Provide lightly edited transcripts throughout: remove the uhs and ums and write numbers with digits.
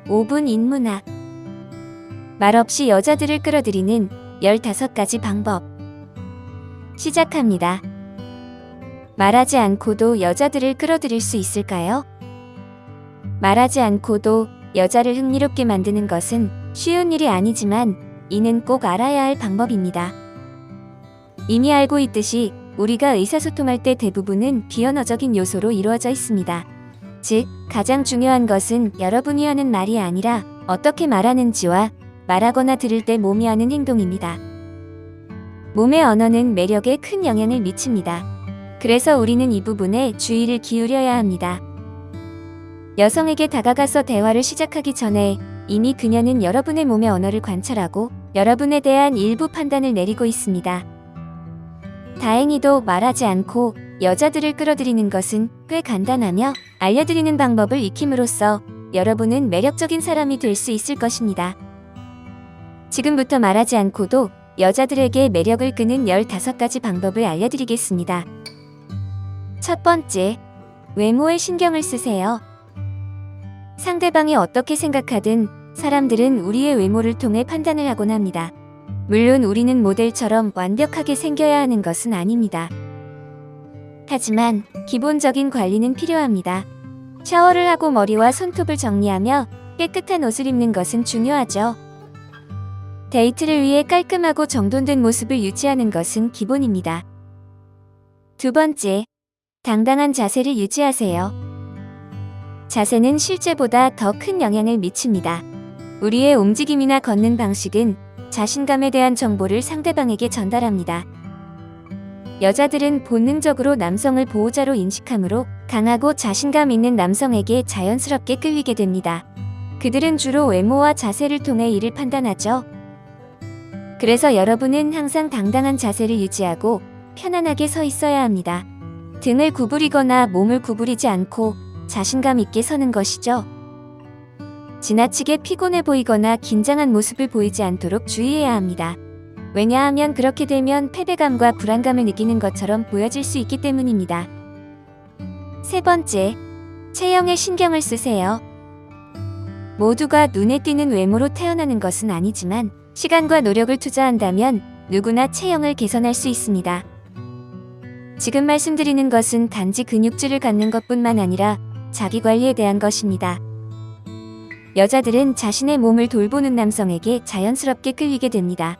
5분 인문학. 말없이 여자들을 끌어들이는 15가지 방법. 시작합니다. 말하지 않고도 여자들을 끌어들일 수 있을까요? 말하지 않고도 여자를 흥미롭게 만드는 것은 쉬운 일이 아니지만 이는 꼭 알아야 할 방법입니다. 이미 알고 있듯이 우리가 의사소통할 때 대부분은 비언어적인 요소로 이루어져 있습니다. 즉, 가장 중요한 것은 여러분이 하는 말이 아니라 어떻게 말하는지와 말하거나 들을 때 몸이 하는 행동입니다. 몸의 언어는 매력에 큰 영향을 미칩니다. 그래서 우리는 이 부분에 주의를 기울여야 합니다. 여성에게 다가가서 대화를 시작하기 전에 이미 그녀는 여러분의 몸의 언어를 관찰하고 여러분에 대한 일부 판단을 내리고 있습니다. 다행히도 말하지 않고 여자들을 끌어들이는 것은 꽤 간단하며 알려드리는 방법을 익힘으로써 여러분은 매력적인 사람이 될 수 있을 것입니다. 지금부터 말하지 않고도 여자들에게 매력을 끄는 15가지 방법을 알려드리겠습니다. 첫 번째, 외모에 신경을 쓰세요. 상대방이 어떻게 생각하든 사람들은 우리의 외모를 통해 판단을 하곤 합니다. 물론 우리는 모델처럼 완벽하게 생겨야 하는 것은 아닙니다. 하지만 기본적인 관리는 필요합니다. 샤워를 하고 머리와 손톱을 정리하며 깨끗한 옷을 입는 것은 중요하죠. 데이트를 위해 깔끔하고 정돈된 모습을 유지하는 것은 기본입니다. 두 번째, 당당한 자세를 유지하세요. 자세는 실제보다 더 큰 영향을 미칩니다. 우리의 움직임이나 걷는 방식은 자신감에 대한 정보를 상대방에게 전달합니다. 여자들은 본능적으로 남성을 보호자로 인식하므로 강하고 자신감 있는 남성에게 자연스럽게 끌리게 됩니다. 그들은 주로 외모와 자세를 통해 이를 판단하죠. 그래서 여러분은 항상 당당한 자세를 유지하고 편안하게 서 있어야 합니다. 등을 구부리거나 몸을 구부리지 않고 자신감 있게 서는 것이죠. 지나치게 피곤해 보이거나 긴장한 모습을 보이지 않도록 주의해야 합니다. 왜냐하면 그렇게 되면 패배감과 불안감을 느끼는 것처럼 보여질 수 있기 때문입니다. 세 번째, 체형에 신경을 쓰세요. 모두가 눈에 띄는 외모로 태어나는 것은 아니지만 시간과 노력을 투자한다면 누구나 체형을 개선할 수 있습니다. 지금 말씀드리는 것은 단지 근육질을 갖는 것뿐만 아니라 자기 관리에 대한 것입니다. 여자들은 자신의 몸을 돌보는 남성에게 자연스럽게 끌리게 됩니다.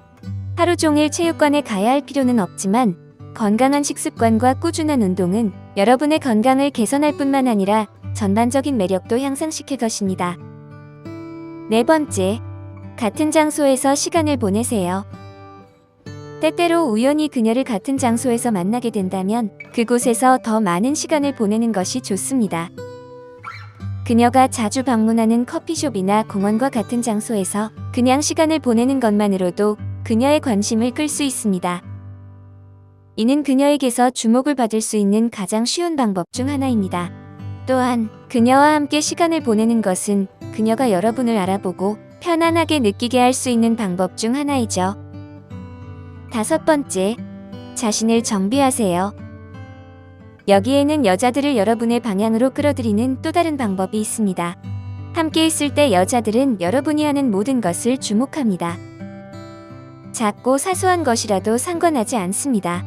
하루 종일 체육관에 가야 할 필요는 없지만 건강한 식습관과 꾸준한 운동은 여러분의 건강을 개선할 뿐만 아니라 전반적인 매력도 향상시킬 것입니다. 네 번째, 같은 장소에서 시간을 보내세요. 때때로 우연히 그녀를 같은 장소에서 만나게 된다면 그곳에서 더 많은 시간을 보내는 것이 좋습니다. 그녀가 자주 방문하는 커피숍이나 공원과 같은 장소에서 그냥 시간을 보내는 것만으로도 그녀의 관심을 끌 수 있습니다. 이는 그녀에게서 주목을 받을 수 있는 가장 쉬운 방법 중 하나입니다. 또한 그녀와 함께 시간을 보내는 것은 그녀가 여러분을 알아보고 편안하게 느끼게 할 수 있는 방법 중 하나이죠. 다섯 번째, 자신을 정비하세요. 여기에는 여자들을 여러분의 방향으로 끌어들이는 또 다른 방법이 있습니다. 함께 있을 때 여자들은 여러분이 하는 모든 것을 주목합니다. 작고 사소한 것이라도 상관하지 않습니다.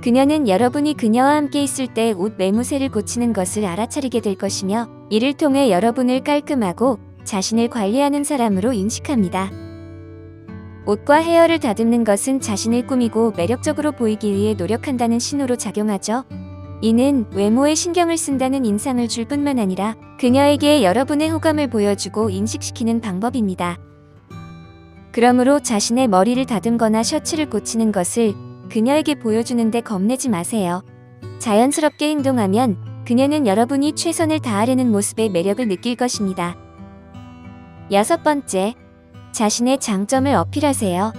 그녀는 여러분이 그녀와 함께 있을 때 옷 매무새를 고치는 것을 알아차리게 될 것이며 이를 통해 여러분을 깔끔하고 자신을 관리하는 사람으로 인식합니다. 옷과 헤어를 다듬는 것은 자신을 꾸미고 매력적으로 보이기 위해 노력한다는 신호로 작용하죠. 이는 외모에 신경을 쓴다는 인상을 줄 뿐만 아니라 그녀에게 여러분의 호감을 보여주고 인식시키는 방법입니다. 그러므로 자신의 머리를 다듬거나 셔츠를 고치는 것을 그녀에게 보여주는데 겁내지 마세요. 자연스럽게 행동하면 그녀는 여러분이 최선을 다하려는 모습의 매력을 느낄 것입니다. 여섯 번째, 자신의 장점을 어필하세요.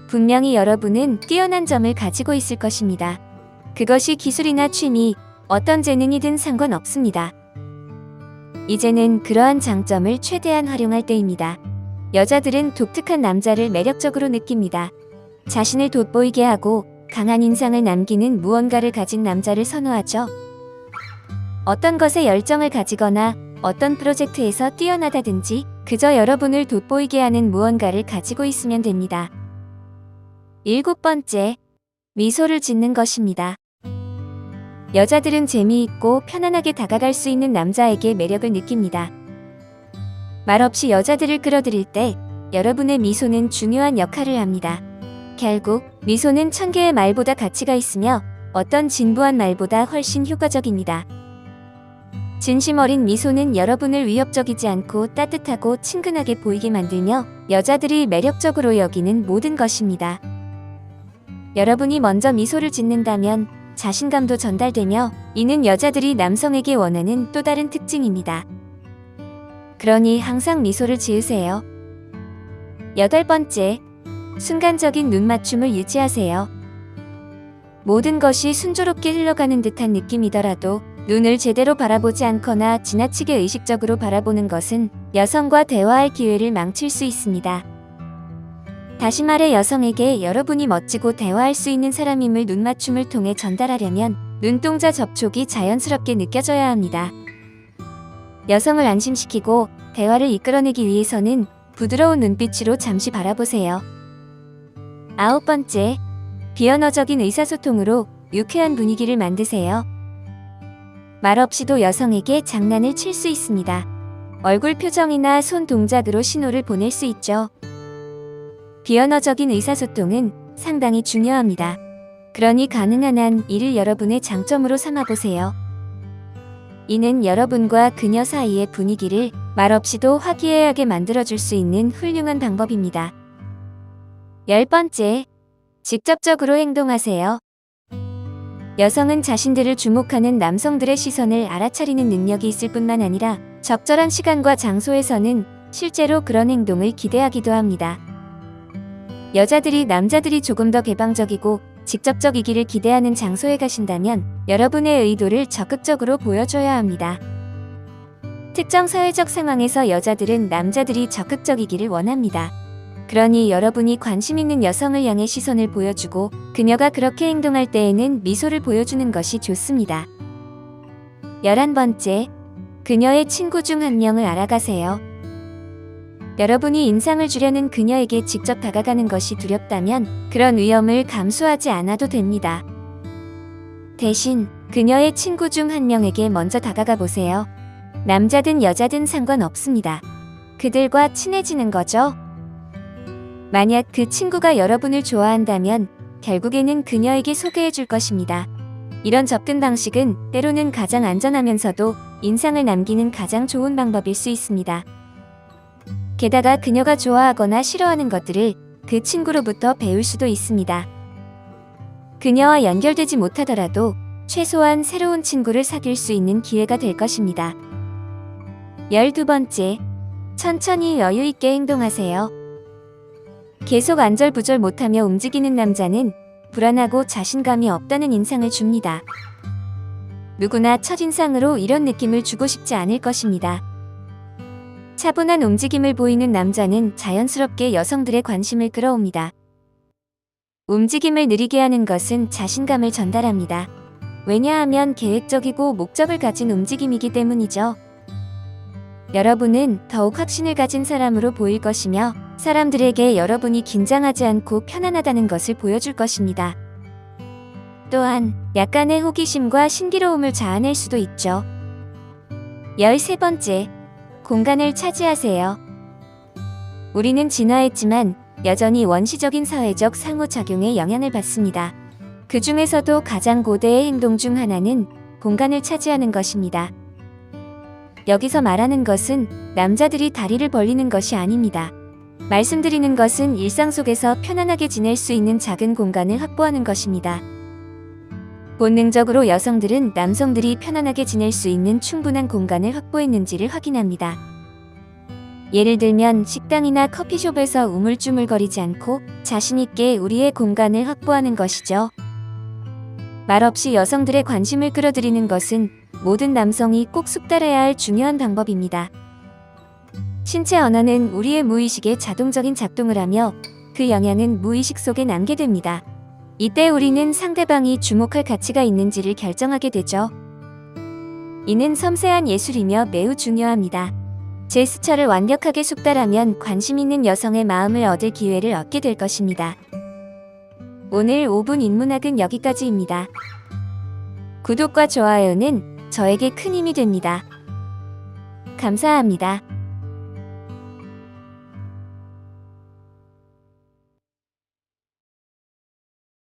분명히 여러분은 뛰어난 점을 가지고 있을 것입니다. 그것이 기술이나 취미, 어떤 재능이든 상관없습니다. 이제는 그러한 장점을 최대한 활용할 때입니다. 여자들은 독특한 남자를 매력적으로 느낍니다. 자신을 돋보이게 하고 강한 인상을 남기는 무언가를 가진 남자를 선호하죠. 어떤 것에 열정을 가지거나 어떤 프로젝트에서 뛰어나다든지 그저 여러분을 돋보이게 하는 무언가를 가지고 있으면 됩니다. 7번째, 미소를 짓는 것입니다. 여자들은 재미있고 편안하게 다가갈 수 있는 남자에게 매력을 느낍니다. 말없이 여자들을 끌어들일 때 여러분의 미소는 중요한 역할을 합니다. 결국 미소는 1000개의 말보다 가치가 있으며 어떤 진부한 말보다 훨씬 효과적입니다. 진심 어린 미소는 여러분을 위협적이지 않고 따뜻하고 친근하게 보이게 만들며 여자들이 매력적으로 여기는 모든 것입니다. 여러분이 먼저 미소를 짓는다면 자신감도 전달되며 이는 여자들이 남성에게 원하는 또 다른 특징입니다. 그러니 항상 미소를 지으세요. 8번째, 순간적인 눈 맞춤을 유지하세요. 모든 것이 순조롭게 흘러가는 듯한 느낌이더라도 눈을 제대로 바라보지 않거나 지나치게 의식적으로 바라보는 것은 여성과 대화할 기회를 망칠 수 있습니다. 다시 말해 여성에게 여러분이 멋지고 대화할 수 있는 사람임을 눈맞춤을 통해 전달하려면 눈동자 접촉이 자연스럽게 느껴져야 합니다. 여성을 안심시키고 대화를 이끌어내기 위해서는 부드러운 눈빛으로 잠시 바라보세요. 9번째, 비언어적인 의사소통으로 유쾌한 분위기를 만드세요. 말 없이도 여성에게 장난을 칠 수 있습니다. 얼굴 표정이나 손 동작으로 신호를 보낼 수 있죠. 비언어적인 의사소통은 상당히 중요합니다. 그러니 가능한 한 이를 여러분의 장점으로 삼아보세요. 이는 여러분과 그녀 사이의 분위기를 말없이도 화기애애하게 만들어줄 수 있는 훌륭한 방법입니다. 10번째, 직접적으로 행동하세요. 여성은 자신들을 주목하는 남성들의 시선을 알아차리는 능력이 있을 뿐만 아니라 적절한 시간과 장소에서는 실제로 그런 행동을 기대하기도 합니다. 여자들이 남자들이 조금 더 개방적이고 직접적이기를 기대하는 장소에 가신다면 여러분의 의도를 적극적으로 보여줘야 합니다. 특정 사회적 상황에서 여자들은 남자들이 적극적이기를 원합니다. 그러니 여러분이 관심 있는 여성을 향해 시선을 보여주고 그녀가 그렇게 행동할 때에는 미소를 보여주는 것이 좋습니다. 11번째, 그녀의 친구 중 한 명을 알아가세요. 여러분이 인상을 주려는 그녀에게 직접 다가가는 것이 두렵다면 그런 위험을 감수하지 않아도 됩니다. 대신 그녀의 친구 중 한 명에게 먼저 다가가 보세요. 남자든 여자든 상관없습니다. 그들과 친해지는 거죠. 만약 그 친구가 여러분을 좋아한다면 결국에는 그녀에게 소개해 줄 것입니다. 이런 접근 방식은 때로는 가장 안전하면서도 인상을 남기는 가장 좋은 방법일 수 있습니다. 게다가 그녀가 좋아하거나 싫어하는 것들을 그 친구로부터 배울 수도 있습니다. 그녀와 연결되지 못하더라도 최소한 새로운 친구를 사귈 수 있는 기회가 될 것입니다. 12번째, 천천히 여유 있게 행동하세요. 계속 안절부절 못하며 움직이는 남자는 불안하고 자신감이 없다는 인상을 줍니다. 누구나 첫인상으로 이런 느낌을 주고 싶지 않을 것입니다. 차분한 움직임을 보이는 남자는 자연스럽게 여성들의 관심을 끌어옵니다. 움직임을 느리게 하는 것은 자신감을 전달합니다. 왜냐하면 계획적이고 목적을 가진 움직임이기 때문이죠. 여러분은 더욱 확신을 가진 사람으로 보일 것이며 사람들에게 여러분이 긴장하지 않고 편안하다는 것을 보여줄 것입니다. 또한 약간의 호기심과 신기로움을 자아낼 수도 있죠. 13번째, 공간을 차지하세요. 우리는 진화했지만 여전히 원시적인 사회적 상호작용에 영향을 받습니다. 그 중에서도 가장 고대의 행동 중 하나는 공간을 차지하는 것입니다. 여기서 말하는 것은 남자들이 다리를 벌리는 것이 아닙니다. 말씀드리는 것은 일상 속에서 편안하게 지낼 수 있는 작은 공간을 확보하는 것입니다. 본능적으로 여성들은 남성들이 편안하게 지낼 수 있는 충분한 공간을 확보했는지를 확인합니다. 예를 들면 식당이나 커피숍에서 우물쭈물거리지 않고 자신있게 우리의 공간을 확보하는 것이죠. 말없이 여성들의 관심을 끌어들이는 것은 모든 남성이 꼭 숙달해야 할 중요한 방법입니다. 신체 언어는 우리의 무의식에 자동적인 작동을 하며 그 영향은 무의식 속에 남게 됩니다. 이때 우리는 상대방이 주목할 가치가 있는지를 결정하게 되죠. 이는 섬세한 예술이며 매우 중요합니다. 제스처를 완벽하게 숙달하면 관심 있는 여성의 마음을 얻을 기회를 얻게 될 것입니다. 오늘 5분 인문학은 여기까지입니다. 구독과 좋아요는 저에게 큰 힘이 됩니다. 감사합니다.